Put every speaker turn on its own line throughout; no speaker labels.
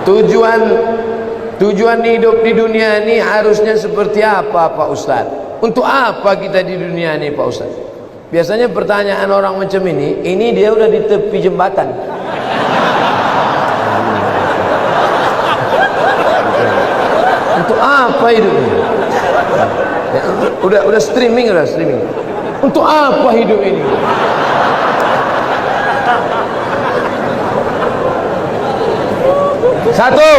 Tujuan hidup di dunia ini harusnya seperti apa Pak Ustaz? Untuk apa kita di dunia ini Pak Ustaz? Biasanya pertanyaan orang macam ini dia udah di tepi jembatan. Untuk apa hidup ini? Udah streaming. Untuk apa hidup ini? Satu,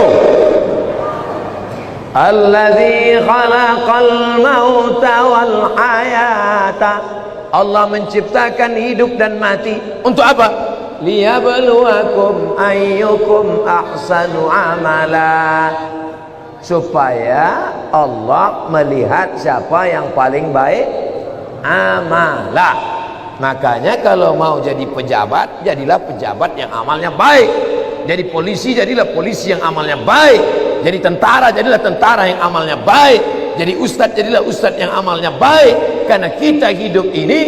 alladzi khalaqal mauta wal hayata. Allah menciptakan hidup dan mati untuk apa? Liyabluwakum ayyukum ahsanu amala. Supaya Allah melihat siapa yang paling baik amala. Makanya kalau mau jadi pejabat, jadilah pejabat yang amalnya baik. Jadi polisi, jadilah polisi yang amalnya baik. Jadi tentara, jadilah tentara yang amalnya baik. Jadi ustadz, jadilah ustadz yang amalnya baik. Karena kita hidup ini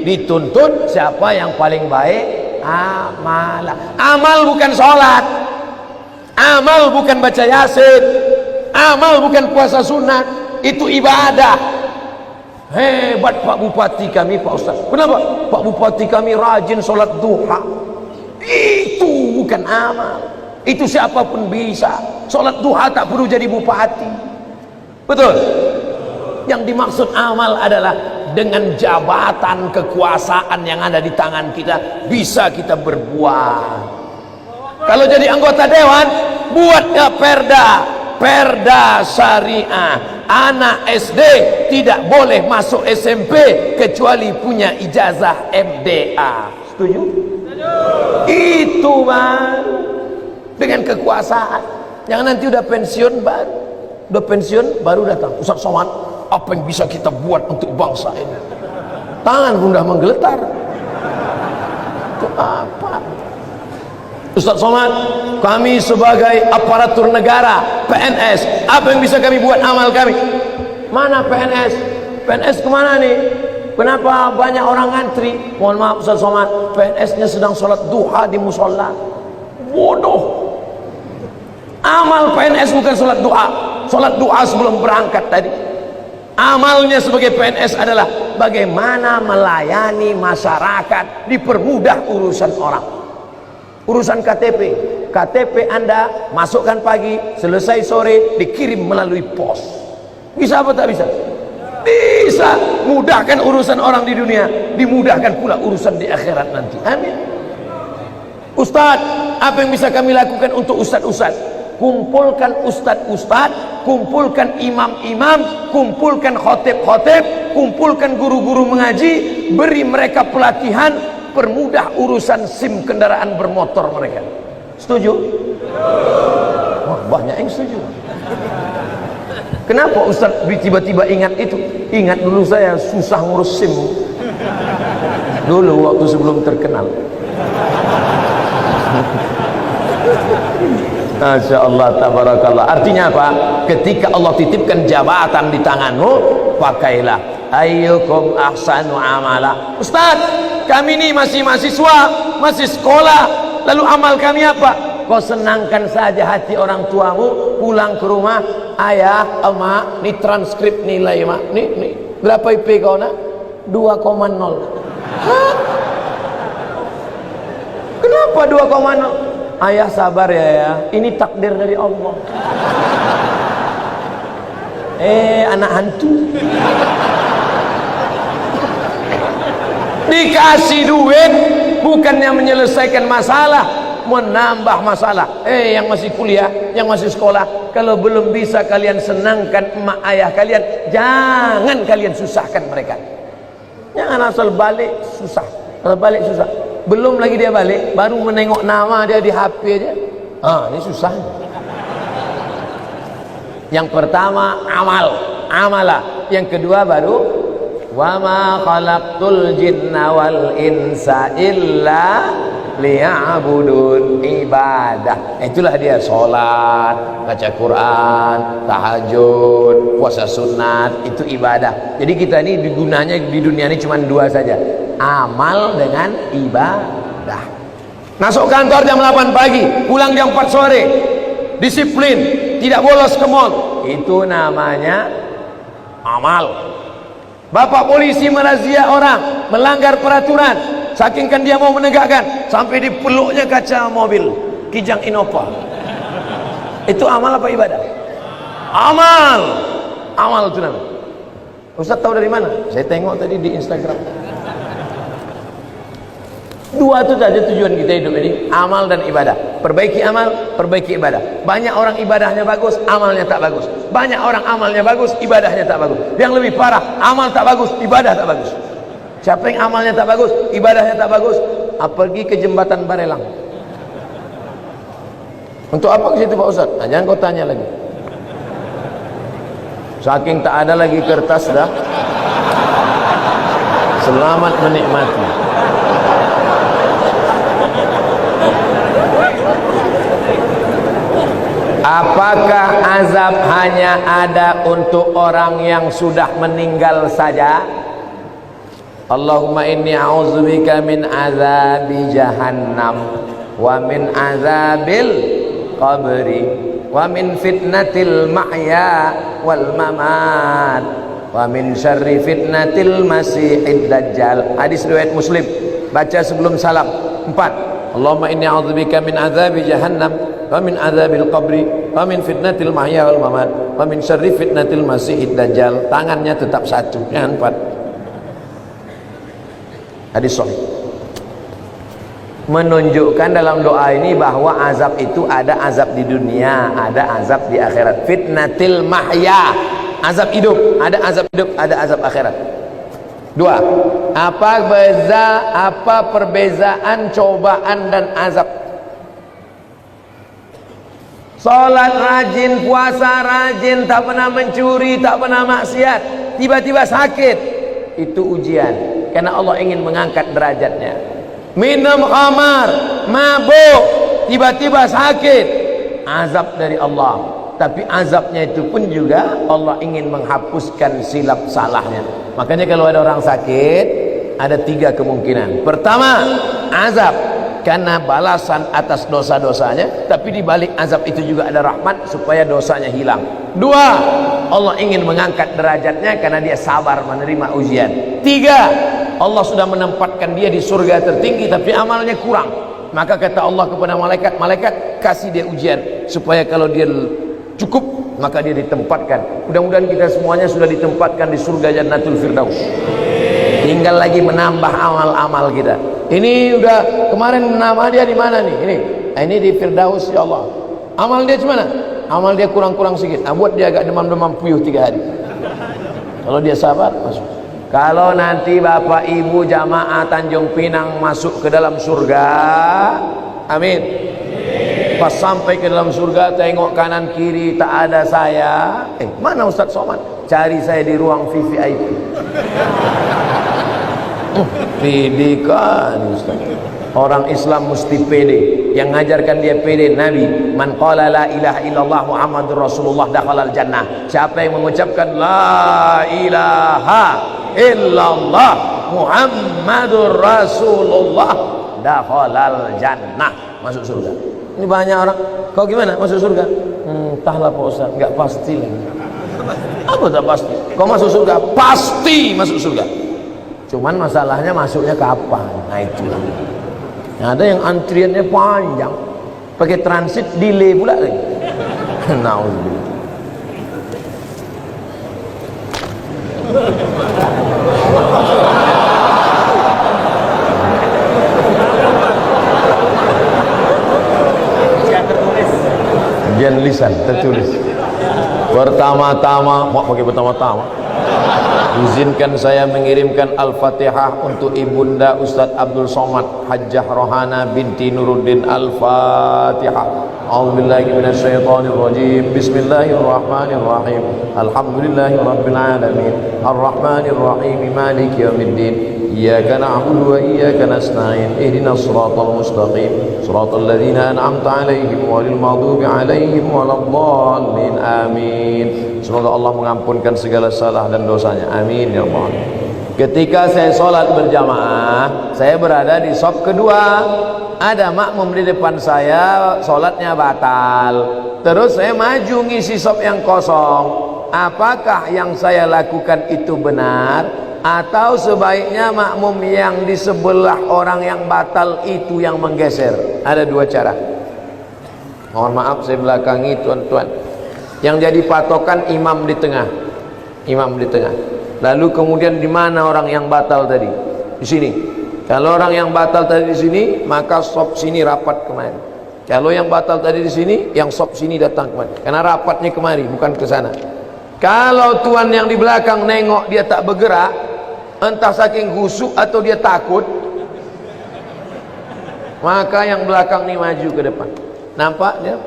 dituntut siapa yang paling baik amala. Amal bukan sholat, amal bukan baca yasin, amal bukan puasa sunat, itu ibadah. Hebat Pak Bupati kami Pak Ustaz. Kenapa? Pak Bupati kami rajin sholat duha. Itu bukan amal. Itu siapapun bisa. Sholat duha tak perlu jadi bupati. Betul? Yang dimaksud amal adalah dengan jabatan kekuasaan yang ada di tangan kita bisa kita berbuat. Kalau jadi anggota dewan, buatnya perda syariah. Anak SD tidak boleh masuk SMP kecuali punya ijazah MDA. Setuju? Itu Bang. Dengan kekuasaan. Jangan nanti udah pensiun baru datang. Ustaz Somad, apa yang bisa kita buat untuk bangsa ini? Tangan pun dah menggeletar. Itu apa? Ustaz Somad, kami sebagai aparatur negara, PNS, apa yang bisa kami buat amal kami? Mana PNS? PNS kemana nih? Kenapa banyak orang ngantri? Mohon maaf Ustaz Somad, PNS-nya sedang sholat duha di musola. Bodoh. Amal PNS bukan sholat duha. Sholat duha sebelum berangkat tadi. Amalnya sebagai PNS adalah bagaimana melayani masyarakat, dipermudah urusan orang. Urusan KTP Anda masukkan pagi, selesai sore, dikirim melalui pos. Bisa apa tak bisa? Bisa. Mudahkan urusan orang di dunia, dimudahkan pula urusan di akhirat nanti. Amin. Ustaz, apa yang bisa kami lakukan untuk ustaz-ustaz? Kumpulkan ustaz-ustaz, kumpulkan imam-imam, kumpulkan khotib-khotib, kumpulkan guru-guru mengaji, beri mereka pelatihan, permudah urusan SIM kendaraan bermotor mereka. Setuju? Wah, banyak yang setuju. Kenapa Ustaz tiba-tiba ingat itu? Ingat dulu saya susah ngurus SIM dulu waktu sebelum terkenal. Masya Allah, tabarakallah. Artinya apa? Ketika Allah titipkan jabatan di tanganmu, pakailah. Ayyukum ahsanu amala. Ustaz, kami ini masih mahasiswa, masih sekolah, lalu amal kami apa? Kau senangkan saja hati orang tuamu, pulang ke rumah, ayah, emak, ini transkrip nilai mak, nih, berapa IP kau nak? 2,0. Hah? Kenapa 2,0? Ayah sabar ya, ini takdir dari Allah. Anak hantu. Dikasih duit bukannya menyelesaikan masalah, menambah masalah. Yang masih kuliah, yang masih sekolah, kalau belum bisa kalian senangkan emak ayah kalian, jangan kalian susahkan mereka. Jangan asal balik susah. Belum lagi dia balik, baru menengok nama dia di HP aja. Ini susah. Yang pertama amala. Yang kedua baru wa ma khalaqtul jinna wal insa illa liya'budun, ibadah. Itulah dia sholat, baca Quran, tahajud, puasa sunat, itu ibadah. Jadi kita ini gunanya di dunia ini cuma dua saja, amal dengan ibadah. Masuk kantor jam 8 pagi, pulang jam 4 sore. disiplin, tidak bolos ke mall. Itu namanya amal. Bapak polisi merazia orang melanggar peraturan, saking kan dia mau menegakkan, sampai dipeluknya kaca mobil Kijang Innova. Itu amal apa ibadah? Amal. Amal itu namanya. Ustaz tahu dari mana? Saya tengok tadi di Instagram. Dua itu saja tujuan kita hidup ini, amal dan ibadah. Perbaiki amal, perbaiki ibadah. Banyak orang ibadahnya bagus, amalnya tak bagus. Banyak orang amalnya bagus, ibadahnya tak bagus. Yang lebih parah, amal tak bagus, ibadah tak bagus. Siapa yang amalnya tak bagus, ibadahnya tak bagus, pergi ke jembatan Barelang. Untuk apa ke situ Pak Ustaz? Nah, jangan kau tanya lagi. Saking tak ada lagi kertas dah. Selamat menikmati. Apakah azab hanya ada untuk orang yang sudah meninggal saja? Allahumma inni a'udzubika min azabi jahannam wa min azabil qabri wa min fitnatil mahya wal mamat wa min syarri fitnatil masihid dajjal. Hadis riwayat Muslim. Baca sebelum salam. 4. Allahumma inni a'udzubika min azabi jahannam wa min azabil qabri wa min fitnatil mahya wal mamat wa min syarri fitnatil masihid dajjal. Tangannya tetap satu, jangan 4. Hadis sahih. Menunjukkan dalam doa ini bahwa azab itu ada azab di dunia, ada azab di akhirat. Fitnatil mahya, azab hidup, ada azab hidup, ada azab akhirat. 2. Apa perbezaan cobaan dan azab? Salat rajin, puasa rajin, tak pernah mencuri, tak pernah maksiat, tiba-tiba sakit, itu ujian, karena Allah ingin mengangkat derajatnya. Minum khamar, mabuk, tiba-tiba sakit, azab dari Allah. Tapi azabnya itu pun juga Allah ingin menghapuskan silap salahnya. Makanya kalau ada orang sakit, ada 3 kemungkinan. Pertama, azab karena balasan atas dosa-dosanya, tapi di balik azab itu juga ada rahmat supaya dosanya hilang. 2, Allah ingin mengangkat derajatnya karena dia sabar menerima ujian. 3, Allah sudah menempatkan dia di surga tertinggi tapi amalnya kurang. Maka kata Allah kepada malaikat, malaikat kasih dia ujian supaya kalau dia cukup maka dia ditempatkan. Mudah-mudahan kita semuanya sudah ditempatkan di surga Jannatul Firdaus. Tinggal lagi menambah amal-amal kita. Ini udah kemarin nama dia di mana nih? Ini di Firdaus ya Allah. Amal dia gimana? Amal dia kurang-kurang sedikit. Buat dia agak demam-demam puyuh 3 hari. Kalau dia sabar masuk. Kalau nanti Bapak Ibu jamaah Tanjung Pinang masuk ke dalam surga, amin. Pas sampai ke dalam surga, tengok kanan kiri tak ada saya. Mana Ustaz Somad? Cari saya di ruang VVIP. Pede kan Ustaz. Orang Islam mesti pede. Yang ngajarkan dia pede Nabi. Man qala la ilaha illallah Muhammadur Rasulullah dakhalal jannah. Siapa yang mengucapkan la ilaha illallah Muhammadur Rasulullah dakhalal jannah, masuk surga. Ini banyak orang, kau gimana masuk surga? Entahlah Pak Ustaz, enggak pasti lagi. Apa tak pasti? Kau masuk surga, pasti masuk surga. Cuman masalahnya masuknya kapan? Nah itu. Nah, ada yang antriannya panjang, pakai transit delay pula lagi. Nauzubillah. Ujian lisan tertulis. Pertama-tama, mau pakai pertama-tama. Izinkan saya mengirimkan Al-Fatihah untuk Ibunda Ustadz Abdul Somad Hajjah Rohana binti Nuruddin. Al-Fatihah. A'udzubillahi minasyaitonir rajim. Bismillahirrahmanirrahim. Alhamdulillahirabbil alamin. Arrahmanir rahim. Maliki yaumiddin. Iyyaka na'budu wa iyyaka nasta'in. Ihdinas siratal mustaqim. Siratal ladzina an'amta 'alaihim ghairil maghdubi 'alaihim waladdallin. Amin. Semoga Allah mengampunkan segala salah dan dosanya. Amin ya Allah. Ketika saya sholat berjamaah, saya berada di shaf kedua. ada makmum di depan saya, sholatnya batal, terus saya maju ngisi sop yang kosong. Apakah yang saya lakukan itu benar, atau sebaiknya makmum yang di sebelah orang yang batal itu yang menggeser? Ada dua cara. Mohon maaf saya belakangi tuan-tuan. Yang jadi patokan imam di tengah. Imam di tengah. Lalu kemudian di mana orang yang batal tadi? Di sini. Kalau orang yang batal tadi di sini, maka sop sini rapat kemari. Kalau yang batal tadi di sini, yang sop sini datang kemari. Karena rapatnya kemari, bukan ke sana. Kalau tuan yang di belakang nengok dia tak bergerak, entah saking khusyuk atau dia takut, maka yang belakang ni maju ke depan. Nampak dia?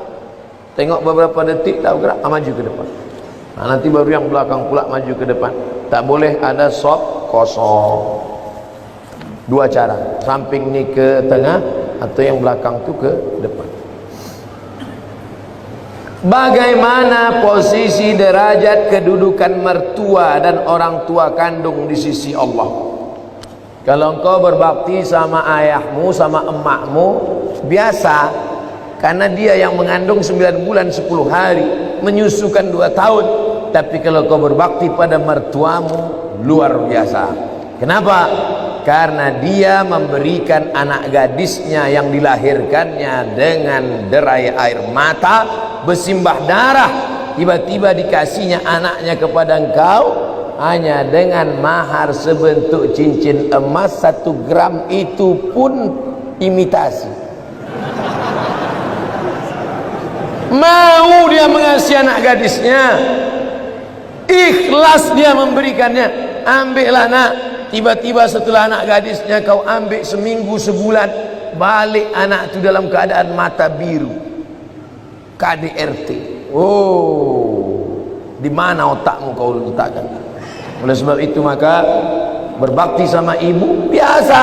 Tengok beberapa detik tak bergerak, maju ke depan. Nah, nanti baru yang belakang pula maju ke depan. Tak boleh ada sop kosong. Dua cara, samping ni ke tengah atau yang belakang tu ke depan. Bagaimana posisi derajat kedudukan mertua dan orang tua kandung di sisi Allah? Kalau engkau berbakti sama ayahmu, sama emakmu, biasa, karena dia yang mengandung 9 bulan 10 hari, menyusukan 2 tahun. Tapi kalau kau berbakti pada mertuamu, luar biasa. Kenapa? Karena dia memberikan anak gadisnya yang dilahirkannya dengan derai air mata, bersimbah darah, tiba-tiba dikasihnya anaknya kepada engkau hanya dengan mahar sebentuk cincin emas 1 gram, itu pun imitasi. Mau dia mengasihi anak gadisnya, ikhlas dia memberikannya. Ambillah nak. Tiba-tiba setelah anak gadisnya kau ambil seminggu sebulan, balik anak itu dalam keadaan mata biru, KDRT. Oh, di mana otakmu kau letakkan? Oleh sebab itu maka berbakti sama ibu biasa.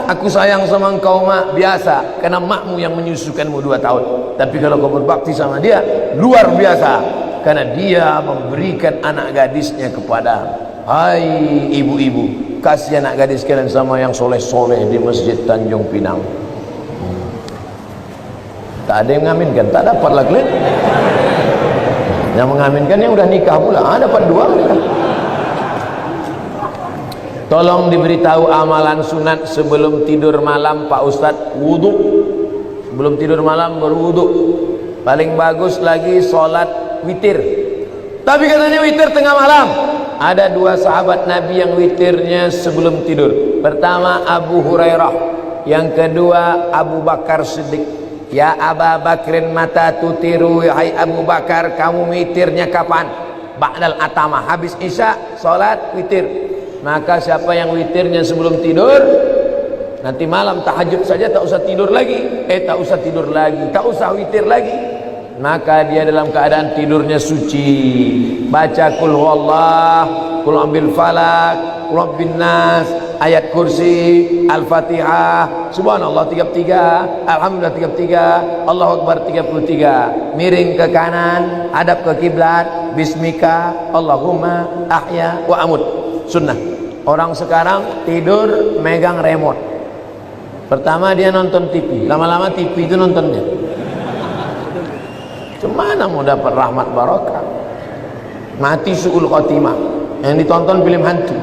Aku sayang sama engkau mak, biasa, karena makmu yang menyusukanmu 2 tahun. Tapi kalau kau berbakti sama dia, luar biasa, karena dia memberikan anak gadisnya kepada. Hai ibu-ibu, kasih anak gadis kalian sama yang soleh-soleh di Masjid Tanjung Pinang. Tak ada yang mengaminkan, tak dapatlah kalian. Yang mengaminkan yang udah nikah pula, dapat 2. Tolong diberitahu amalan sunat sebelum tidur malam Pak Ustadz. Wudhu. Sebelum tidur malam berwudhu. Paling bagus lagi sholat witir. Tapi katanya witir tengah malam. Ada 2 sahabat Nabi yang witirnya sebelum tidur. Pertama Abu Hurairah, yang kedua Abu Bakar Siddiq. Ya Aba Bakrin mata tutiru, hai Abu Bakar, kamu witirnya kapan? Ba'dal atama, habis isya salat witir. Maka siapa yang witirnya sebelum tidur, nanti malam tahajud saja tak usah tidur lagi. Tak usah tidur lagi, tak usah witir lagi. Maka dia dalam keadaan tidurnya suci, baca kul huwallah, kul ambil falak, kul rabbin nas, ayat kursi, al-fatihah, subhanallah 33, alhamdulillah 33, Allahu akbar 33, miring ke kanan, hadap ke kiblat, bismika Allahumma ahya wa amut. Sunnah. Orang sekarang tidur megang remote. Pertama dia nonton TV, lama-lama TV itu nontonnya. Cemana mau dapat rahmat barakah? Mati su'ul khotimah. Yang ditonton film hantu.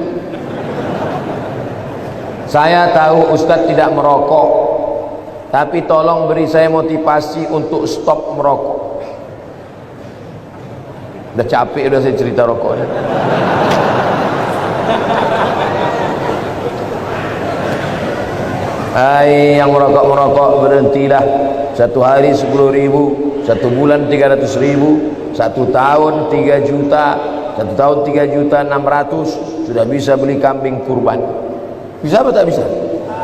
Saya tahu Ustadz tidak merokok, tapi tolong beri saya motivasi untuk stop merokok. Udah capek udah saya cerita rokoknya. Hai yang merokok berhentilah. 1 hari 10.000, 1 bulan 300.000, 1 tahun 3 juta, 1 tahun 3.600.000, sudah bisa beli kambing kurban. Bisa apa tak bisa?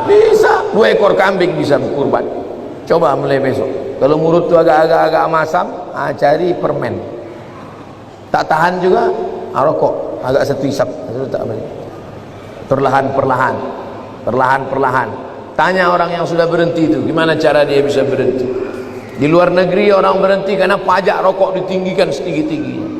Bisa. 2 ekor kambing bisa kurban. Coba mulai besok. Kalau mulut tu agak-agak masam, cari permen. Tak tahan juga, rokok. Agak 1 isap. Perlahan-perlahan. Tanya orang yang sudah berhenti itu, gimana cara dia bisa berhenti? Di luar negeri orang berhenti karena pajak rokok ditinggikan setinggi-tingginya.